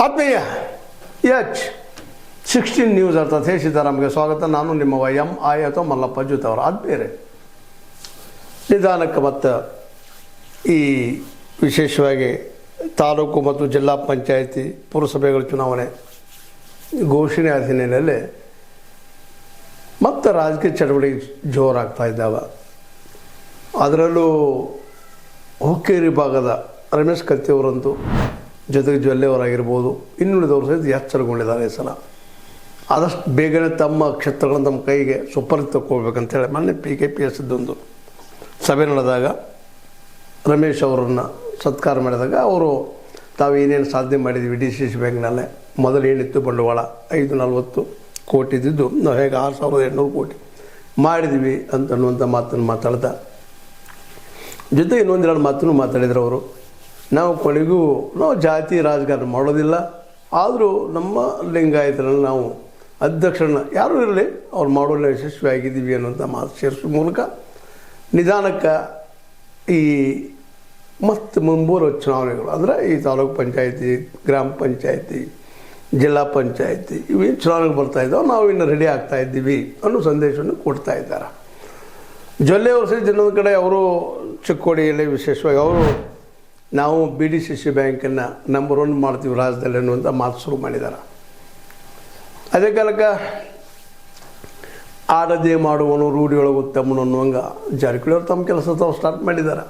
ಆತ್ಮೀಯ H16 news ಅರ್ಥಾತ್ ಹೇ ಸೀತಾರಾಮ್ಗೆ ಸ್ವಾಗತ. ನಾನು ನಿಮ್ಮ ಎಂ ಆಯತ ಮಲ್ಲಪ್ಪ ಜೂತ್ ಅವರು. ಆತ್ಮೀಯರೇ, ನಿಧಾನಕ್ಕೆ ಮತ್ತು ಈ ವಿಶೇಷವಾಗಿ ತಾಲೂಕು ಮತ್ತು ಜಿಲ್ಲಾ ಪಂಚಾಯಿತಿ ಪುರಸಭೆಗಳ ಚುನಾವಣೆ ಘೋಷಣೆ ಆದ ಹಿನ್ನೆಲೆಯಲ್ಲಿ ಮತ್ತು ರಾಜಕೀಯ ಚಟುವಟಿಕೆ ಜೋರಾಗ್ತಾ ಇದ್ದಾವೆ. ಅದರಲ್ಲೂ ಹುಕ್ಕೇರಿ ಭಾಗದ ರಮೇಶ್ ಕತ್ತಿಯವರಂತೂ ಜೊತೆಗೆ ಜೊಲ್ಲೆಯವರಾಗಿರ್ಬೋದು, ಇನ್ನುಳಿದವರು ಸಹಿತ ಎಚ್ಚರಗೊಂಡಿದ್ದಾರೆ. ಈ ಸಲ ಆದಷ್ಟು ಬೇಗನೆ ತಮ್ಮ ಕ್ಷೇತ್ರಗಳನ್ನು ತಮ್ಮ ಕೈಗೆ ಸುಪರ್ದಿ ತಗೋಬೇಕಂತೇಳಿ ಮೊನ್ನೆ PKPS ಒಂದು ಸಭೆ ನಡೆದಾಗ ರಮೇಶ್ ಅವರನ್ನು ಸತ್ಕಾರ ಮಾಡಿದಾಗ ಅವರು ತಾವು ಏನೇನು ಸಾಧನೆ ಮಾಡಿದ್ವಿ DCC ಬ್ಯಾಂಕ್ನಲ್ಲೇ ಮೊದಲು ಏನಿತ್ತು ಬಂಡವಾಳ 540 ಕೋಟಿ ಇದ್ದಿದ್ದು ನಾವು ಹೇಗೆ 6,800 ಕೋಟಿ ಮಾಡಿದ್ವಿ ಅಂತನ್ನುವಂಥ ಮಾತನ್ನು ಮಾತಾಡ್ತಾ ಜೊತೆಗೆ ಇನ್ನೊಂದೆರಡು ಮಾತನ್ನು ಮಾತಾಡಿದ್ರು ಅವರು. ನಾವು ಕೊನೆಗೂ ನಾವು ಜಾತಿ ರಾಜಕಾರಣ ಮಾಡೋದಿಲ್ಲ, ಆದರೂ ನಮ್ಮ ಲಿಂಗಾಯತರಲ್ಲಿ ನಾವು ಅಧ್ಯಕ್ಷರನ್ನ ಯಾರೂ ಇರಲಿ ಅವ್ರು ಮಾಡೋಲ್ಲ ಯಶಸ್ವಿಯಾಗಿದ್ದೀವಿ ಅನ್ನೋಂಥ ಮಾತು ಸೇರಿಸೋ ಮೂಲಕ ನಿಧಾನಕ್ಕೆ ಈ ಮತ್ತು ಮುಂಬರುವ ಚುನಾವಣೆಗಳು ಅಂದರೆ ಈ ತಾಲೂಕು ಪಂಚಾಯಿತಿ, ಗ್ರಾಮ ಪಂಚಾಯಿತಿ, ಜಿಲ್ಲಾ ಪಂಚಾಯಿತಿ ಇವೇನು ಚುನಾವಣೆಗಳು ಬರ್ತಾಯಿದ್ದಾವೆ, ನಾವು ಇನ್ನು ರೆಡಿ ಆಗ್ತಾಯಿದ್ದೀವಿ ಅನ್ನೋ ಸಂದೇಶವನ್ನು ಕೊಡ್ತಾ ಇದ್ದಾರೆ. ಜೊಲ್ಲೆಯವರು ಸಹಿತ ಇನ್ನೊಂದು ಕಡೆ ಅವರು ಚಿಕ್ಕೋಡಿಯಲ್ಲಿ ವಿಶೇಷವಾಗಿ ಅವರು ನಾವು BDCC ಬ್ಯಾಂಕನ್ನು ನಂಬರ್ 1 ಮಾಡ್ತೀವಿ ರಾಜ್ಯದಲ್ಲಿ ಅನ್ನುವಂಥ ಮಾತು ಶುರು ಮಾಡಿದ್ದಾರೆ. ಅದೇ ಕಾಲಕ್ಕೆ ಆಡದೆ ಮಾಡುವನು ರೂಢಿಯೊಳಗೆ ಉತ್ತಮನು ಅನ್ನುವಂಗೆ ಜಾರಕಿಹೊಳಿ ಅವರು ತಮ್ಮ ಕೆಲಸ ತಾವು ಸ್ಟಾರ್ಟ್ ಮಾಡಿದ್ದಾರೆ.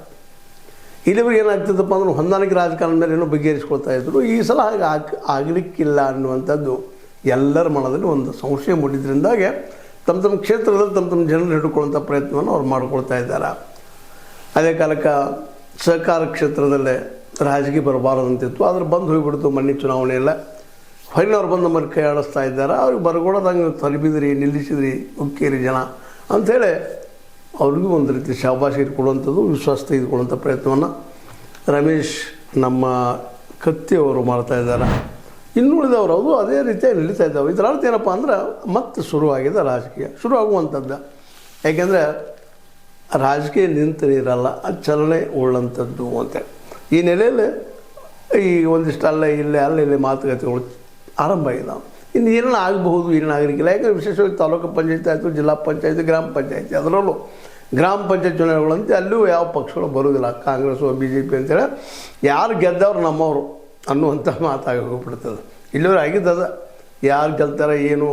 ಇಲ್ಲಿವರೆಗೆ ಏನಾಗ್ತಿದ್ದಪ್ಪ ಅಂದ್ರೆ ಹೊಂದಾಣಿಕೆ ರಾಜಕಾರಣ ಮೇಲೆ ಏನೋ ಬಗೆಹರಿಸ್ಕೊಳ್ತಾ ಇದ್ರು. ಈ ಸಲ ಹಾಗೆ ಆಗಲಿಕ್ಕಿಲ್ಲ ಅನ್ನುವಂಥದ್ದು ಎಲ್ಲರ ಮನದಲ್ಲಿ ಒಂದು ಸಂಶಯ ಮೂಡಿದ್ರಿಂದಾಗೆ ತಮ್ಮ ಕ್ಷೇತ್ರದಲ್ಲಿ ತಮ್ಮ ಜನರು ಹಿಡ್ಕೊಳ್ಳುವಂಥ ಪ್ರಯತ್ನವನ್ನು ಅವ್ರು ಮಾಡ್ಕೊಳ್ತಾ ಇದ್ದಾರೆ. ಅದೇ ಕಾಲಕ್ಕೆ ಸಹಕಾರ ಕ್ಷೇತ್ರದಲ್ಲೇ ರಾಜಕೀಯ ಬರಬಾರದಂತಿತ್ತು, ಆದ್ರೆ ಬಂದು ಹೋಗಿಬಿಡ್ತು ಮೊನ್ನೆ ಚುನಾವಣೆಯಲ್ಲ. ಹೊರನವ್ರು ಬಂದು ನಮ್ಮಲ್ಲಿ ಕೈ ಆಡಿಸ್ತಾ ಇದ್ದಾರೆ. ಅವ್ರಿಗೆ ಬರ್ಕೊಡೋದಂಗೆ ತಲುಪಿದ್ರಿ, ನಿಲ್ಲಿಸಿದ್ರಿ ಹುಕ್ಕೇರಿ ಜನ ಅಂಥೇಳಿ ಅವ್ರಿಗೂ ಒಂದು ರೀತಿ ಶಾಬಾಷಿ ಇಟ್ಕೊಳ್ಳುವಂಥದ್ದು, ವಿಶ್ವಾಸ ತೆಗೆದುಕೊಳ್ಳುವಂಥ ಪ್ರಯತ್ನವನ್ನು ರಮೇಶ್ ನಮ್ಮ ಕತ್ತಿಯವರು ಮಾಡ್ತಾಯಿದ್ದಾರೆ. ಇನ್ನುಳಿದವರು ಅದು ಅದೇ ರೀತಿಯಾಗಿ ನಡೀತಾ ಇದ್ದಾವೆ. ಇದರ ಅರ್ಥ ಏನಪ್ಪ ಅಂದ್ರೆ ಮತ್ತೆ ಶುರುವಾಗಿದೆ ರಾಜಕೀಯ, ಶುರುವಾಗುವಂಥದ್ದು. ಯಾಕೆಂದರೆ ರಾಜಕೀಯ ನಿಂತು ನೀರಲ್ಲ, ಅದು ಚಲನೆ ಉಳ್ಳಂಥದ್ದು ಅಂತೇಳಿ ಈ ನೆಲೆಯಲ್ಲಿ ಈ ಒಂದಿಷ್ಟು ಅಲ್ಲಿ ಮಾತುಕತೆಗಳು ಆರಂಭ ಆಗಿದ್ದಾವೆ. ಇನ್ನು ಏನೇನು ಆಗಬಹುದು, ಏನೇನು ಆಗಲಿಕ್ಕಿಲ್ಲ. ಯಾಕಂದರೆ ವಿಶೇಷವಾಗಿ ತಾಲೂಕು ಪಂಚಾಯತಿ ಆಯಿತು, ಜಿಲ್ಲಾ ಪಂಚಾಯತಿ, ಗ್ರಾಮ ಪಂಚಾಯತಿ, ಅದರಲ್ಲೂ ಗ್ರಾಮ ಪಂಚಾಯತ್ ಚುನಾವಣೆಗಳಂತೆ ಅಲ್ಲೂ ಯಾವ ಪಕ್ಷಗಳು ಬರೋದಿಲ್ಲ, ಕಾಂಗ್ರೆಸ್ಸು BJP ಅಂತೇಳಿ ಯಾರು ಗೆದ್ದವ್ರು ನಮ್ಮವರು ಅನ್ನುವಂಥ ಮಾತಾಗಿ ಹೋಗ್ಬಿಡ್ತದೆ. ಇಲ್ಲಿವರೆಗೆ ಆಗಿದ್ದದ ಯಾರು ಗೆಲ್ತಾರೆ ಏನು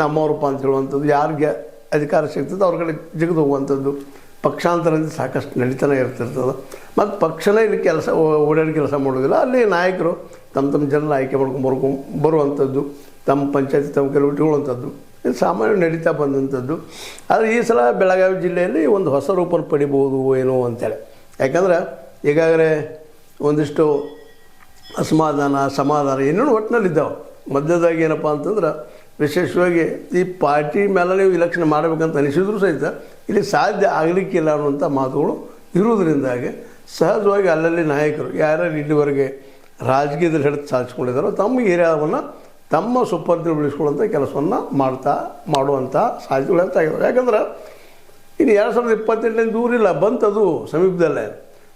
ನಮ್ಮವ್ರಪ್ಪ ಅಂತ ಹೇಳುವಂಥದ್ದು, ಯಾರಿಗೆ ಅಧಿಕಾರ ಸಿಗ್ತದೆ ಅವ್ರ ಕಡೆ ಜಿಗಿದು ಹೋಗುವಂಥದ್ದು ಪಕ್ಷಾಂತರದಿಂದ ಸಾಕಷ್ಟು ನಡೀತಾನೆ ಇರ್ತಿರ್ತದೆ. ಮತ್ತು ಪಕ್ಷನೇ ಇಲ್ಲಿ ಓಡಾಡಿ ಕೆಲಸ ಮಾಡೋದಿಲ್ಲ. ಅಲ್ಲಿ ನಾಯಕರು ತಮ್ಮ ಜನರ ಆಯ್ಕೆ ಬರುವಂಥದ್ದು, ತಮ್ಮ ಪಂಚಾಯತಿ ತಮ್ಮ ಕೆಲವು ಇಟ್ಕೊಳ್ಳುವಂಥದ್ದು ಇದು ಸಾಮಾನ್ಯ ನಡೀತಾ ಬಂದಂಥದ್ದು. ಆದರೆ ಈ ಸಲ ಬೆಳಗಾವಿ ಜಿಲ್ಲೆಯಲ್ಲಿ ಒಂದು ಹೊಸ ರೂಪ ಪಡಿಬೋದು ಏನೋ ಅಂತೇಳಿ. ಯಾಕಂದ್ರೆ ಈಗಾಗಲೇ ಒಂದಿಷ್ಟು ಅಸಮಾಧಾನ ಸಮಾಧಾನ ಇನ್ನೂ ಒಟ್ಟಿನಲ್ಲಿದ್ದಾವೆ. ಮಧ್ಯದಾಗಿ ಏನಪ್ಪ ಅಂತಂದ್ರೆ ವಿಶೇಷವಾಗಿ ಈ ಪಾರ್ಟಿ ಮೇಲೆ ನೀವು ಇಲೆಕ್ಷನ್ ಮಾಡಬೇಕಂತ ಅನಿಸಿದ್ರು ಸಹಿತ ಇಲ್ಲಿ ಸಾಧ್ಯ ಆಗಲಿಕ್ಕಿಲ್ಲ ಅನ್ನುವಂಥ ಮಾತುಗಳು ಇರುವುದರಿಂದಾಗಿ ಸಹಜವಾಗಿ ಅಲ್ಲಲ್ಲಿ ನಾಯಕರು ಯಾರ್ಯಾರು ಇಲ್ಲಿವರೆಗೆ ರಾಜಕೀಯದಲ್ಲಿ ಹಿಡಿದು ಸಾಧಿಸ್ಕೊಂಡಿದ್ದಾರೋ ತಮ್ಮ ಏರಿಯಾವನ್ನು ತಮ್ಮ ಸುಪರ್ದಿ ಉಳಿಸ್ಕೊಳ್ಳುವಂಥ ಕೆಲಸವನ್ನು ಮಾಡುವಂಥ ಸಾಧ್ಯತೆಗಳು ಹೆಚ್ಚಾಗಿದ್ದಾವೆ. ಯಾಕಂದ್ರೆ ಇನ್ನು 2028 ದೂರಿಲ್ಲ, ಬಂತದು ಸಮೀಪದಲ್ಲೇ.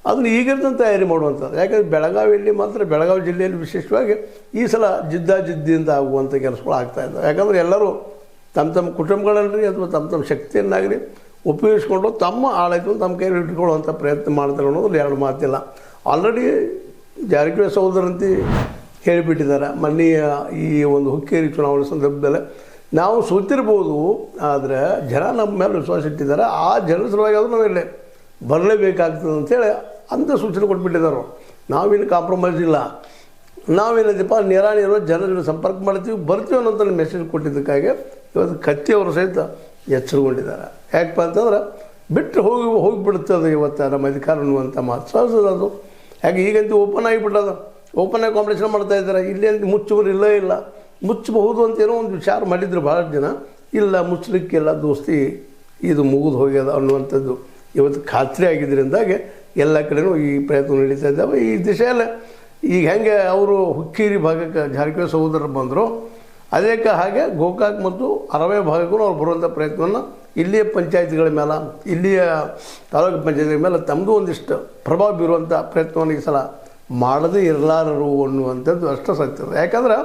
ಅದನ್ನು ಈಗಿರ್ತಂತ ತಯಾರಿ ಮಾಡುವಂಥದ್ದು. ಯಾಕಂದರೆ ಬೆಳಗಾವಿಯಲ್ಲಿ ಮಾತ್ರ ಬೆಳಗಾವಿ ಜಿಲ್ಲೆಯಲ್ಲಿ ವಿಶೇಷವಾಗಿ ಈ ಸಲ ಜಿದ್ದಿಯಿಂದ ಆಗುವಂಥ ಕೆಲಸಗಳು ಆಗ್ತಾಯಿದ್ದಾವೆ. ಯಾಕಂದರೆ ಎಲ್ಲರೂ ತಮ್ಮ ಕುಟುಂಬಗಳಲ್ಲಿ ಅಥವಾ ತಮ್ಮ ಶಕ್ತಿಯನ್ನಾಗಲಿ ಉಪಯೋಗಿಸ್ಕೊಂಡು ತಮ್ಮ ಆಡಳಿತವನ್ನು ತಮ್ಮ ಕೈಯಲ್ಲಿ ಇಟ್ಕೊಳ್ಳುವಂಥ ಪ್ರಯತ್ನ ಮಾಡ್ತಾರೆ ಅನ್ನೋದು ಎರಡು ಮಾತಿಲ್ಲ. ಆಲ್ರೆಡಿ ಜಾರಕಿಹೊಳಿ ಸಹೋದರಂತೆ ಹೇಳಿಬಿಟ್ಟಿದ್ದಾರೆ. ಮೊನ್ನೆಯ ಈ ಒಂದು ಹುಕ್ಕೇರಿ ಚುನಾವಣೆ ಸಂದರ್ಭದಲ್ಲಿ ನಾವು ಸೋತಿರ್ಬೋದು, ಆದರೆ ಜನ ನಮ್ಮ ಮೇಲೆ ವಿಶ್ವಾಸ ಇಟ್ಟಿದ್ದಾರೆ, ಆ ಜನರ ಸಲುವಾಗಿ ಅದು ನಾವಿಲ್ಲೇ ಬರಲೇಬೇಕಾಗ್ತದೆ ಅಂಥೇಳಿ ಅಂಥ ಸೂಚನೆ ಕೊಟ್ಬಿಟ್ಟಿದ್ದಾರೆ. ನಾವಿನ್ನು ಕಾಂಪ್ರಮೈಸ್ ಇಲ್ಲ, ನಾವೇನಿದೆಪ್ಪ ನೇರ ಜನರ ಸಂಪರ್ಕ ಮಾಡ್ತೀವಿ ಬರ್ತೀವಿ ಅನ್ನೋಂಥ ಮೆಸೇಜ್ ಕೊಟ್ಟಿದ್ದಕ್ಕಾಗಿ ಇವತ್ತು ಕತ್ತಿಯವರು ಸಹಿತ ಎಚ್ಚರಗೊಂಡಿದ್ದಾರೆ. ಯಾಕಪ್ಪ ಅಂತಂದ್ರೆ ಬಿಟ್ಟು ಹೋಗಿಬಿಡ್ತದೆ ಇವತ್ತು ನಮ್ಮ ಅಧಿಕಾರ ಅನ್ನುವಂಥ ಮಾತು ಸಹಜದ ಅದು. ಯಾಕೆ ಈಗಂತೂ ಓಪನ್ ಆಗಿಬಿಟ್ಟದ, ಓಪನ್ ಆಗಿ ಕಾಂಪಿಟೇಷನ್ ಮಾಡ್ತಾಯಿದ್ದಾರೆ. ಇಲ್ಲಿ ಅಂತ ಮುಚ್ಚುವರು ಇಲ್ಲ ಮುಚ್ಚಬಹುದು ಅಂತ ಏನೋ ಒಂದು ವಿಚಾರ ಮಾಡಿದ್ರು ಭಾಳ ಜನ. ಇಲ್ಲ, ಮುಚ್ಚಲಿಕ್ಕೆಲ್ಲ ದೋಸ್ತಿ ಇದು ಮುಗಿದು ಹೋಗ್ಯದ ಅನ್ನುವಂಥದ್ದು ಇವತ್ತು ಖಾತ್ರಿ ಆಗಿದ್ದರಿಂದಾಗೆ ಎಲ್ಲ ಕಡೆಯೂ ಈ ಪ್ರಯತ್ನ ನಡೀತಾ ಇದ್ದಾವೆ. ಈ ದಿಶೆಯಲ್ಲೇ ಈಗ ಹೆಂಗೆ ಅವರು ಹುಕ್ಕೇರಿ ಭಾಗಕ್ಕೆ ಜಾರಕಿಹೊಳಿ ಸಹೋದರರು ಬಂದರು, ಅದೇ ಹಾಗೆ ಗೋಕಾಕ್ ಮತ್ತು ಅರವೇ ಭಾಗಕ್ಕೂ ಅವ್ರು ಬರುವಂಥ ಪ್ರಯತ್ನವನ್ನು ಇಲ್ಲಿಯ ಪಂಚಾಯತಿಗಳ ಮೇಲೆ, ಇಲ್ಲಿಯ ತಾಲೂಕು ಪಂಚಾಯತಿಗಳ ಮೇಲೆ ತಮ್ಮದು ಒಂದಿಷ್ಟು ಪ್ರಭಾವ ಬೀರುವಂಥ ಪ್ರಯತ್ನವನ್ನು ಈ ಸಲ ಮಾಡದೇ ಇರಲಾರರು ಅನ್ನುವಂಥದ್ದು ಅಷ್ಟು ಸತ್ಯದ. ಯಾಕಂದ್ರೆ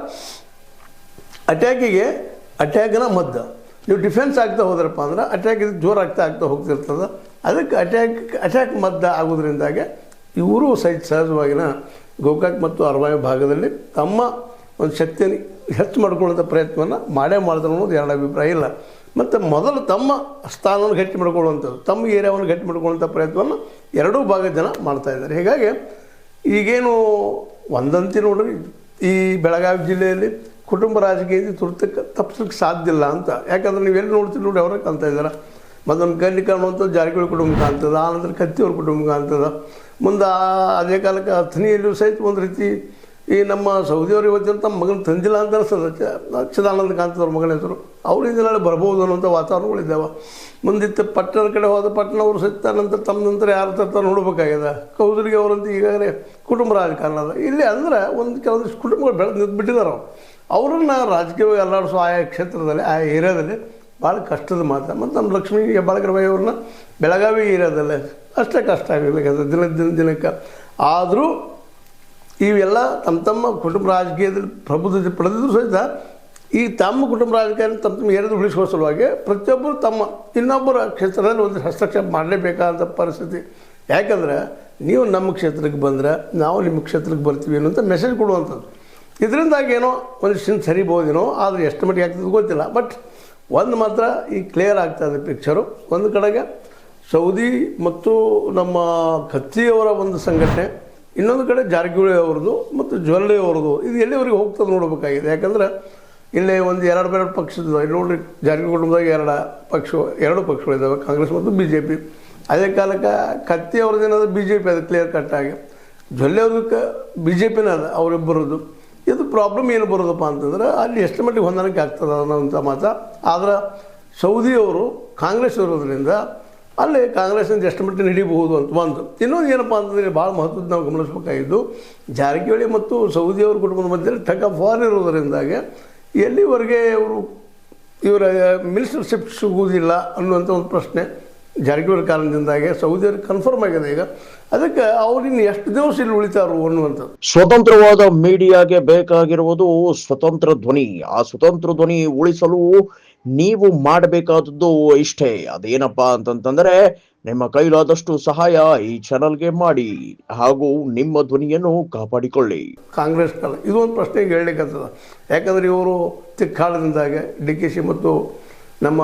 ಅಟ್ಯಾಕ್ನ ಮದ್ದು. ನೀವು ಡಿಫೆನ್ಸ್ ಆಗ್ತಾ ಹೋದ್ರಪ್ಪ ಅಂದ್ರೆ ಅಟ್ಯಾಕ್ ಇದು ಜೋರಾಗ್ತಾ ಹೋಗ್ತಿರ್ತದೆ. ಅದಕ್ಕೆ ಅಟ್ಯಾಕ್ ಮದ್ದು ಆಗೋದ್ರಿಂದಾಗೆ ಇವರು ಸಹಜವಾಗಿನ ಗೋಕಾಕ್ ಮತ್ತು ಅರವಾಯಿ ಭಾಗದಲ್ಲಿ ತಮ್ಮ ಒಂದು ಶಕ್ತಿಯನ್ನು ಹೆಚ್ಚು ಮಾಡ್ಕೊಳ್ಳೋಂಥ ಪ್ರಯತ್ನವನ್ನು ಮಾಡ್ತಾರೆ ಅನ್ನೋದು ಎರಡು ಅಭಿಪ್ರಾಯ ಇಲ್ಲ. ಮತ್ತು ಮೊದಲು ತಮ್ಮ ಸ್ಥಾನವನ್ನು ಗಟ್ಟಿ ಮಾಡ್ಕೊಳ್ಳುವಂಥದ್ದು, ತಮ್ಮ ಏರಿಯಾವನ್ನು ಗಟ್ಟಿ ಮಾಡ್ಕೊಳ್ಳುವಂಥ ಪ್ರಯತ್ನವನ್ನು ಎರಡೂ ಭಾಗದ ಜನ ಮಾಡ್ತಾಯಿದ್ದಾರೆ. ಹೀಗಾಗಿ ಈಗೇನು ಒಂದಂತಿ ನೋಡ್ರಿ, ಈ ಬೆಳಗಾವಿ ಜಿಲ್ಲೆಯಲ್ಲಿ ಕುಟುಂಬ ರಾಜಕೀಯದಿಂದ ತುರ್ತಕ್ಕೆ ತಪ್ಪಿಸೋಕ್ಕೆ ಸಾಧ್ಯ ಇಲ್ಲ ಅಂತ. ಯಾಕಂದ್ರೆ ನೀವು ಎಲ್ಲಿ ನೋಡ್ತೀರಿ ನೋಡಿ ಅವರೇ ಕಾಣ್ತಾ ಇದ್ದಾರೆ. ಮೊದಲು ಕಲ್ಲಿ ಕಾಣುವಂಥದ್ದು ಜಾರಕಿಹೊಳಿ ಕುಟುಂಬ ಕಾಣ್ತದೆ, ಆನಂತರ ಕತ್ತಿಯವ್ರ ಕುಟುಂಬ ಕಾಣ್ತದೆ. ಮುಂದೆ ಅದೇ ಕಾಲಕ್ಕೆ ಅಥಣಿಯಲ್ಲೂ ಸಹಿತ ಒಂದು ರೀತಿ ಈ ನಮ್ಮ ಸೌದಿಯವರು ಇವತ್ತಿನ ತಮ್ಮ ಮಗನ ತಂದಿಲ್ಲ ಅಂತ ಅನಿಸ್ತದೆ. ಚಿದಾನಂದ ಕಾಂತವ್ರ ಮಗನ ಹೆಸರು ಅವರಿಂದ ನಾಳೆ ಬರ್ಬೋದು ಅನ್ನೋಂಥ ವಾತಾವರಣಗಳಿದ್ದಾವೆ. ಮುಂದಿತ್ತು ಪಟ್ಟಣದ ಕಡೆ ಹೋದ ಪಟ್ಟಣವರು ಸಹಿತ ನಂತರ ತಮ್ಮ ನಂತರ ಯಾರು ತರ್ತಾರೆ ನೋಡ್ಬೇಕಾಗಿದೆ. ಕೌದರಿಗೆ ಅವರಂತ ಈಗಾಗಲೇ ಕುಟುಂಬ ರಾಜಕಾರಣ ಅದ ಇಲ್ಲಿ. ಅಂದರೆ ಒಂದು ಕೆಲವೊಂದಿಷ್ಟು ಕುಟುಂಬಗಳು ಬೆಳೆದು ನಿಂತುಬಿಟ್ಟಿದ್ದಾರೆ. ಅವರನ್ನು ರಾಜಕೀಯವಾಗಿ ಅಲ್ಲಾಡಿಸೋ ಆಯಾ ಕ್ಷೇತ್ರದಲ್ಲಿ ಆಯಾ ಏರಿಯಾದಲ್ಲಿ ಭಾಳ ಕಷ್ಟದ ಮಾತು. ಮತ್ತು ನಮ್ಮ ಲಕ್ಷ್ಮೀ ಹೆಬ್ಬಾಳ್ಕರ್ ಅವ್ರನ್ನ ಬೆಳಗಾವಿ ಏರಿಯಾದಲ್ಲೇ ಅಷ್ಟೇ ಕಷ್ಟ ಆಗಬೇಕಾದ್ರೆ ದಿನಕ್ಕೆ. ಆದರೂ ಇವೆಲ್ಲ ತಮ್ಮ ಕುಟುಂಬ ರಾಜಕೀಯದಲ್ಲಿ ಪ್ರಬುದ್ಧತೆ ಪಡೆದಿದ್ರು ಸಹಿತ ಈ ತಮ್ಮ ಕುಟುಂಬ ರಾಜಕೀಯ ತಮ್ಮ ಏರಿಯಾದ ಉಳಿಸುವ ಸಲುವಾಗಿ ಪ್ರತಿಯೊಬ್ಬರು ತಮ್ಮ ಇನ್ನೊಬ್ಬರ ಕ್ಷೇತ್ರದಲ್ಲಿ ಒಂದು ಹಸ್ತಕ್ಷೇಪ ಮಾಡಲೇಬೇಕಾದಂಥ ಪರಿಸ್ಥಿತಿ. ಯಾಕಂದರೆ ನೀವು ನಮ್ಮ ಕ್ಷೇತ್ರಕ್ಕೆ ಬಂದರೆ ನಾವು ನಿಮ್ಮ ಕ್ಷೇತ್ರಕ್ಕೆ ಬರ್ತೀವಿ ಅನ್ನೋಂಥ ಮೆಸೇಜ್ ಕೊಡುವಂಥದ್ದು. ಇದರಿಂದಾಗಿ ಏನೋ ಒಂದಿಷ್ಟು ಸರಿಬೋದೇನೋ, ಆದರೆ ಎಷ್ಟು ಮಟ್ಟಿಗೆ ಆಗ್ತದೆ ಗೊತ್ತಿಲ್ಲ. ಬಟ್ ಒಂದು ಮಾತ್ರ ಈಗ ಕ್ಲಿಯರ್ ಆಗ್ತಾಯಿದೆ ಪಿಕ್ಚರು. ಒಂದು ಕಡೆಗೆ ಸೌದಿ ಮತ್ತು ನಮ್ಮ ಕತ್ತಿಯವರ ಒಂದು ಸಂಘಟನೆ, ಇನ್ನೊಂದು ಕಡೆ ಜಾರಕಿಹೊಳಿ ಅವ್ರದ್ದು ಮತ್ತು ಜ್ವಲ್ಲೆ ಅವ್ರದ್ದು, ಇದು ಎಲ್ಲಿವರೆಗೆ ಹೋಗ್ತದೆ ನೋಡಬೇಕಾಗಿದೆ. ಯಾಕಂದರೆ ಇಲ್ಲೇ ಒಂದು ಎರಡು ಪಕ್ಷದ ಇಲ್ಲಿ ನೋಡ್ರಿ, ಜಾರಕಿಹೊಳಿ ಕುಟುಂಬದಾಗ ಎರಡು ಪಕ್ಷಗಳಿದ್ದಾವೆ, ಕಾಂಗ್ರೆಸ್ ಮತ್ತು BJP. ಅದೇ ಕಾಲಕ್ಕೆ ಕತ್ತಿ ಅವ್ರದ್ದೇನಾದ್ರು BJP ಅದು ಕ್ಲಿಯರ್ ಕಟ್ಟಾಗಿ, ಜ್ವಲ್ಲೆ ಅವ್ರದ್ದು BJPನೇ ಅದ ಅವರಿಬ್ಬರದ್ದು. ಇದು ಪ್ರಾಬ್ಲಮ್ ಏನು ಬರೋದಪ್ಪ ಅಂತಂದ್ರೆ ಅಲ್ಲಿ ಎಷ್ಟು ಮಟ್ಟಿಗೆ ಹೊಂದಾಣಿಕೆ ಆಗ್ತದೆ ಅನ್ನೋಂಥ ಮಾತು. ಆದ್ರೆ ಸೌದಿಯವರು ಕಾಂಗ್ರೆಸ್ ಇರೋದ್ರಿಂದ ಅಲ್ಲಿ ಕಾಂಗ್ರೆಸ್ನಿಂದ ಎಷ್ಟು ಮಟ್ಟಿಗೆ ಹಿಡಿಬಹುದು ಅಂತ ಒಂದು. ಇನ್ನೊಂದು ಏನಪ್ಪ ಅಂತಂದರೆ ಭಾಳ ಮಹತ್ವದ ನಾವು ಗಮನಿಸಬೇಕಾಗಿದ್ದು, ಜಾರಕಿಹೊಳಿ ಮತ್ತು ಸೌದಿಯವ್ರ ಕುಟುಂಬದ ಮಧ್ಯೆ ಟಗ್ ಆಫ್ ವಾರ್ ಇರೋದರಿಂದಾಗೆ ಎಲ್ಲಿವರೆಗೆ ಇವರ ಮಿನಿಸ್ಟರ್ಶಿಪ್ ಸಿಗುವುದಿಲ್ಲ ಅನ್ನುವಂಥ ಒಂದು ಪ್ರಶ್ನೆ ಜಾರಕಿಹೊಳಿ ಕಾರಣದಿಂದಾಗೆ ಸೌದಿಯವ್ರಿಗೆ ಕನ್ಫರ್ಮ್ ಆಗಿದೆ ಈಗ. ಅದಕ್ಕೆ ಅವ್ರಿನ್ನು ಎಷ್ಟು ದಿವಸ ಇಲ್ಲಿ ಉಳಿತಾರು ಅನ್ನುವಂಥದ್ದು. ಸ್ವತಂತ್ರವಾದ ಮೀಡಿಯಾಗೆ ಬೇಕಾಗಿರುವುದು ಸ್ವತಂತ್ರ ಧ್ವನಿ. ಆ ಸ್ವತಂತ್ರ ಧ್ವನಿ ಉಳಿಸಲು ನೀವು ಮಾಡಬೇಕಾದದ್ದು ಇಷ್ಟೇ. ಅದೇನಪ್ಪಾ ಅಂತಂತಂದ್ರೆ ನಿಮ್ಮ ಕೈಲಾದಷ್ಟು ಸಹಾಯ ಈ ಚಾನಲ್ಗೆ ಮಾಡಿ ಹಾಗೂ ನಿಮ್ಮ ಧ್ವನಿಯನ್ನು ಕಾಪಾಡಿಕೊಳ್ಳಿ. ಕಾಂಗ್ರೆಸ್ ಕಾಲ ಇದು ಒಂದು ಪ್ರಶ್ನೆ ಹೇಳಲಿಕ್ಕಂತದ. ಯಾಕಂದ್ರೆ ಇವರು ತಿಕ್ಕಾಳದಿಂದಾಗೆ DKC ಮತ್ತು ನಮ್ಮ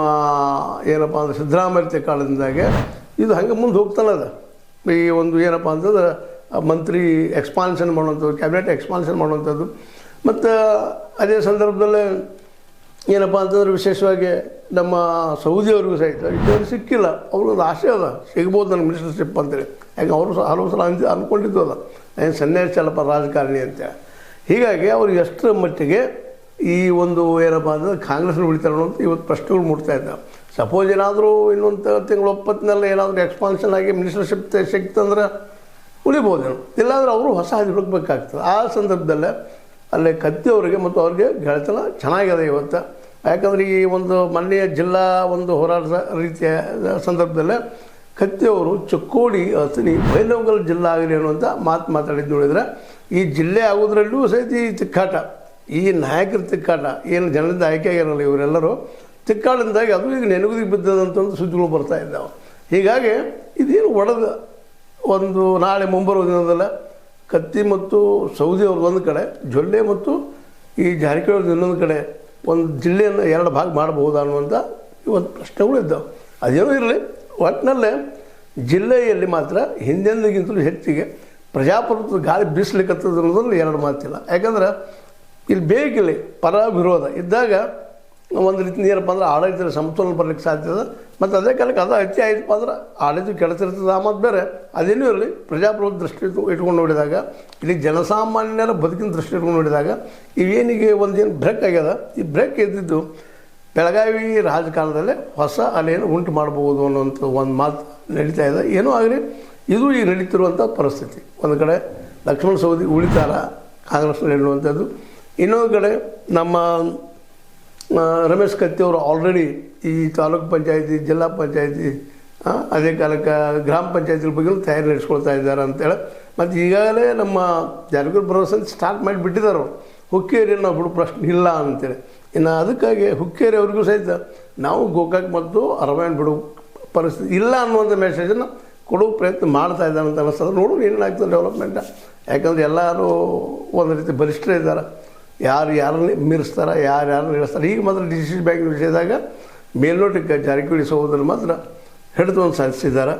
ಏನಪ್ಪ ಅಂದ್ರೆ ಸಿದ್ದರಾಮಯ್ಯ ತಿಕ್ಕಾಳದಿಂದಾಗೆ ಇದು ಹಂಗೆ ಮುಂದೆ ಹೋಗ್ತಾನೆ ಅದ. ಈ ಒಂದು ಏನಪ್ಪ ಅಂತಂದ್ರೆ ಮಂತ್ರಿ ಎಕ್ಸ್ಪಾನ್ಷನ್ ಮಾಡುವಂಥದ್ದು, ಕ್ಯಾಬಿನೆಟ್ ಎಕ್ಸ್ಪಾನ್ಷನ್ ಮಾಡುವಂಥದ್ದು. ಮತ್ತು ಅದೇ ಸಂದರ್ಭದಲ್ಲೇ ಏನಪ್ಪ ಅಂತಂದ್ರೆ ವಿಶೇಷವಾಗಿ ನಮ್ಮ ಸೌದಿಯವ್ರಿಗೂ ಸಹಿತ ಇದ್ದವ್ರು ಸಿಕ್ಕಿಲ್ಲ. ಅವ್ರಿಗೊಂದು ಆಸೆ ಅದ, ಸಿಗ್ಬೋದು ನನಗೆ ಮಿನಿಸ್ಟರ್ಶಿಪ್ ಅಂತೇಳಿ. ಯಾಕೆ ಅವರು ಹಲವು ಸಲ ಅಂದ್ಕೊಂಡಿದ್ದು ಅದ, ಏನು ಸನ್ಯಾಸಲ್ಲಪ್ಪ ರಾಜಕಾರಣಿ ಅಂತೇಳಿ. ಹೀಗಾಗಿ ಅವ್ರು ಎಷ್ಟರ ಮಟ್ಟಿಗೆ ಈ ಒಂದು ಏನಪ್ಪ ಅಂದರೆ ಕಾಂಗ್ರೆಸ್ನ ಉಳಿತಾರೆ ಅನ್ನೋಂಥ ಇವತ್ತು ಪ್ರಶ್ನೆಗಳು ಮೂಡ್ತಾ ಇದ್ದಾವೆ. ಸಪೋಸ್ ಏನಾದರೂ ಇನ್ನೊಂದು ತಿಂಗಳು ಒಪ್ಪತ್ತಿನಲ್ಲಿ ಏನಾದರೂ ಎಕ್ಸ್ಪಾನ್ಷನ್ ಆಗಿ ಮಿನಿಸ್ಟರ್ಶಿಪ್ ಸಿಕ್ತಂದ್ರೆ ಉಳಿಬೋದೇನು, ಇಲ್ಲಾಂದ್ರೆ ಅವರು ಹೊಸ ಹಾದಿ ಹುಡುಕ್ಬೇಕಾಗ್ತದೆ. ಆ ಸಂದರ್ಭದಲ್ಲೇ ಅಲ್ಲೇ ಕತ್ತಿಯವರಿಗೆ ಮತ್ತು ಅವ್ರಿಗೆ ಗೆಳೆತನ ಚೆನ್ನಾಗಿದೆ ಇವತ್ತು. ಯಾಕಂದರೆ ಈ ಒಂದು ಮೊನ್ನೆಯ ಜಿಲ್ಲಾ ಒಂದು ಹೋರಾಟದ ರೀತಿಯ ಸಂದರ್ಭದಲ್ಲೇ ಕತ್ತಿಯವರು ಚಿಕ್ಕೋಡಿ, ಅಥಣಿ, ಬೈಲಹೊಂಗಲ ಜಿಲ್ಲಾ ಆಗಲಿ ಅನ್ನುವಂಥ ಮಾತಾಡಿದ್ದು ನೋಡಿದರೆ ಈ ಜಿಲ್ಲೆ ಆಗೋದ್ರಲ್ಲೂ ಸಹಿತ ಈ ತಿಕ್ಕಾಟ, ಈ ನಾಯಕರ ತಿಕ್ಕಾಟ ಏನು ಜನರಿಂದ ಆಯ್ಕೆ ಆಗಿರಲ್ಲ ಇವರೆಲ್ಲರೂ ತಿಕ್ಕಾಳಿಂದಾಗಿ ಅದು ಈಗ ನೆನಗುದಿಗೆ ಬಿದ್ದದಂತ ಒಂದು ಸುದ್ದಿಗಳು ಬರ್ತಾ ಇದ್ದಾವೆ. ಹೀಗಾಗಿ ಇದೇನು ಒಡೆದ ಒಂದು ನಾಳೆ ಮುಂಬರುವ ದಿನದಲ್ಲ ಕತ್ತಿ ಮತ್ತು ಸೌದಿ ಅವ್ರದ್ದು ಒಂದು ಕಡೆ, ಜೊಲ್ಲೆ ಮತ್ತು ಈ ಜಾರಕಿಹೊಳಿ ಇನ್ನೊಂದು ಕಡೆ ಒಂದು ಜಿಲ್ಲೆಯನ್ನು ಎರಡು ಭಾಗ ಮಾಡಬಹುದಾ ಅನ್ನುವಂಥ ಇವತ್ತು ಪ್ರಶ್ನೆಗಳು ಇದ್ದಾವೆ. ಅದೇನೂ ಇರಲಿ, ಒಟ್ಟಿನಲ್ಲೇ ಜಿಲ್ಲೆಯಲ್ಲಿ ಮಾತ್ರ ಹಿಂದೆಂದಿಗಿಂತಲೂ ಹೆಚ್ಚಿಗೆ ಪ್ರಜಾಪ್ರಭುತ್ವ ಗಾಳಿ ಬೀಸಲಿಕ್ಕತ್ತದ ಅನ್ನೋದ್ರಲ್ಲಿ ಎರಡು ಮಾತಿಲ್ಲ. ಯಾಕಂದ್ರೆ ಇಲ್ಲಿ ಬೇಕಿಲ್ಲ ಪರ ವಿರೋಧ ಇದ್ದಾಗ ಒಂದು ರೀತಿ ಏನಪ್ಪ ಅಂದ್ರೆ ಆಡಳಿತದ ಸಮತೋಲನ ಬರಲಿಕ್ಕೆ ಸಾಧ್ಯದ. ಮತ್ತು ಅದೇ ಕಾಲಕ್ಕೆ ಅದು ಅತಿ ಆಯ್ತಪ್ಪ ಅಂದ್ರೆ ಆಡಳಿತ ಕೆಡ್ತಿರ್ತದೆ. ಆ ಮಾತು ಬೇರೆ. ಅದೇನೂ ಇರಲಿ, ಪ್ರಜಾಪ್ರಭುತ್ವ ದೃಷ್ಟಿ ಇಟ್ಕೊಂಡು ನೋಡಿದಾಗ, ಇಲ್ಲಿ ಜನಸಾಮಾನ್ಯರ ಬದುಕಿನ ದೃಷ್ಟಿ ಇಟ್ಕೊಂಡು ನೋಡಿದಾಗ ಇವೇನಿಗೆ ಒಂದೇನು ಬ್ರೇಕ್ ಆಗ್ಯದ, ಈ ಬ್ರೇಕ್ ಇದ್ದಿದ್ದು ಬೆಳಗಾವಿ ರಾಜಕಾರಣದಲ್ಲೇ ಹೊಸ ಅಲೆಯನ್ನು ಉಂಟು ಮಾಡ್ಬೋದು ಅನ್ನೋಂಥ ಒಂದು ಮಾತು ನಡೀತಾ ಇದೆ. ಏನೂ ಆಗಲಿ, ಇದು ಈಗ ನಡೀತಿರುವಂಥ ಪರಿಸ್ಥಿತಿ. ಒಂದು ಕಡೆ ಲಕ್ಷ್ಮಣ ಸವದಿ ಉಳಿತಾರ ಕಾಂಗ್ರೆಸ್ನಲ್ಲಿ ಹೇಳುವಂಥದ್ದು, ಇನ್ನೊಂದು ಕಡೆ ನಮ್ಮ ರಮೇಶ್ ಕತ್ತಿ ಅವರು ಆಲ್ರೆಡಿ ಈ ತಾಲೂಕು ಪಂಚಾಯತಿ, ಜಿಲ್ಲಾ ಪಂಚಾಯತಿ ಅದೇ ಕಾಲಕ್ಕೆ ಗ್ರಾಮ ಪಂಚಾಯತಿ ಬಗ್ಗೆಯೂ ತಯಾರಿ ನಡೆಸ್ಕೊಳ್ತಾ ಇದ್ದಾರೆ ಅಂತೇಳಿ ಮತ್ತು ಈಗಾಗಲೇ ನಮ್ಮ ಜಾರಕಿಹೊಳಿ ಭರವಸೆ ಸ್ಟಾರ್ಟ್ ಮಾಡಿಬಿಟ್ಟಿದ್ದಾರೆ ಅವರು. ಹುಕ್ಕೇರಿಯನ್ನು ನಾವು ಬಿಡು ಪ್ರಶ್ನೆ ಇಲ್ಲ ಅಂತೇಳಿ. ಇನ್ನು ಅದಕ್ಕಾಗಿ ಹುಕ್ಕೇರಿ ಅವ್ರಿಗೂ ಸಹಿತ ನಾವು ಗೋಕಾಕ್ ಮತ್ತು ಅರವೈನ್ ಬಿಡು ಪರಿಸ್ಥಿತಿ ಇಲ್ಲ ಅನ್ನುವಂಥ ಮೆಸೇಜನ್ನು ಕೊಡೋ ಪ್ರಯತ್ನ ಮಾಡ್ತಾ ಇದ್ದಾರೆ ಅಂತ ಅನ್ನಿಸ್ತದೆ. ನೋಡು ಏನಾಗ್ತದೆ ಡೆವಲಪ್ಮೆಂಟ್. ಯಾಕಂದರೆ ಎಲ್ಲರೂ ಒಂದು ರೀತಿ ಬಲಿಷ್ಠರೇ ಇದ್ದಾರೆ. ಯಾರನ್ನ ಮೀರಿಸ್ತಾರೆ, ಯಾರನ್ನ ಇಳಿಸ್ತಾರೆ. ಈಗ ಮಾತ್ರ ಡಿಸಿಷನ್ ಬ್ಯಾಂಕ್ ವಿಷಯದಾಗ ಮೇಲ್ನೋಟಕ್ಕೆ ಜಾರಕಿಹೊಳಿ ಸಹೋದರರು ಮಾತ್ರ ಹಿಡಿತವನ್ನು ಸಾಧಿಸಿದ್ದಾರೆ.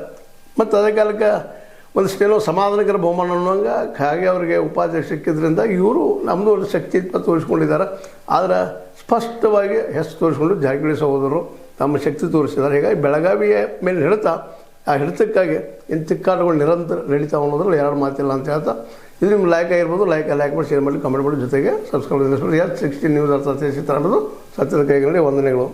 ಮತ್ತು ಅದೇ ಕಾಲಕ್ಕೆ ಒಂದಿಷ್ಟೇನೋ ಸಮಾಧಾನಕರ ಬಹುಮಾನ ಅನ್ನುವಂಗೆ ಹಾಗೆ ಅವರಿಗೆ ಉಪಾಧ್ಯಕ್ಷ ಸಿಕ್ಕಿದ್ರಿಂದ ಇವರು ನಮ್ಮದು ಒಂದು ಶಕ್ತಿ ತೋರಿಸ್ಕೊಂಡಿದ್ದಾರೆ. ಆದರೆ ಸ್ಪಷ್ಟವಾಗಿ ಹೆಸರು ತೋರಿಸ್ಕೊಂಡು ಜಾರಕಿಹೊಳಿ ಸಹೋದರರು ತಮ್ಮ ಶಕ್ತಿ ತೋರಿಸಿದ್ದಾರೆ. ಹೀಗಾಗಿ ಬೆಳಗಾವಿಯ ಮೇಲೆ ಹಿಡಿತ, ಆ ಹಿಡಿತಕ್ಕಾಗಿ ಇನ್ನು ತಿಕ್ಕಾಟಗಳು ನಿರಂತರ ನಡೀತಾವೆ ಅನ್ನೋದ್ರಲ್ಲಿ ಎರಡು ಮಾತಿಲ್ಲ ಅಂತ ಹೇಳ್ತಾ, ಇದು ನಿಮ್ಮ ಲೈಕ್ ಆಗಿರ್ಬೋದು. ಲೈಕ್ ಮಾಡಿ, ಶೇರ್ ಮಾಡಿ, ಕಮೆಂಟ್ ಮಾಡಿ, ಜೊತೆಗೆ ಸಬ್ಸ್ಕ್ರೈಬ್ ಮಾಡಿ. S16 ನ್ಯೂಸ್ ಅರ್ಥ ಸತ್ಯದ ಕೈಗಳಲ್ಲಿ ವಂದನೆಗಳು.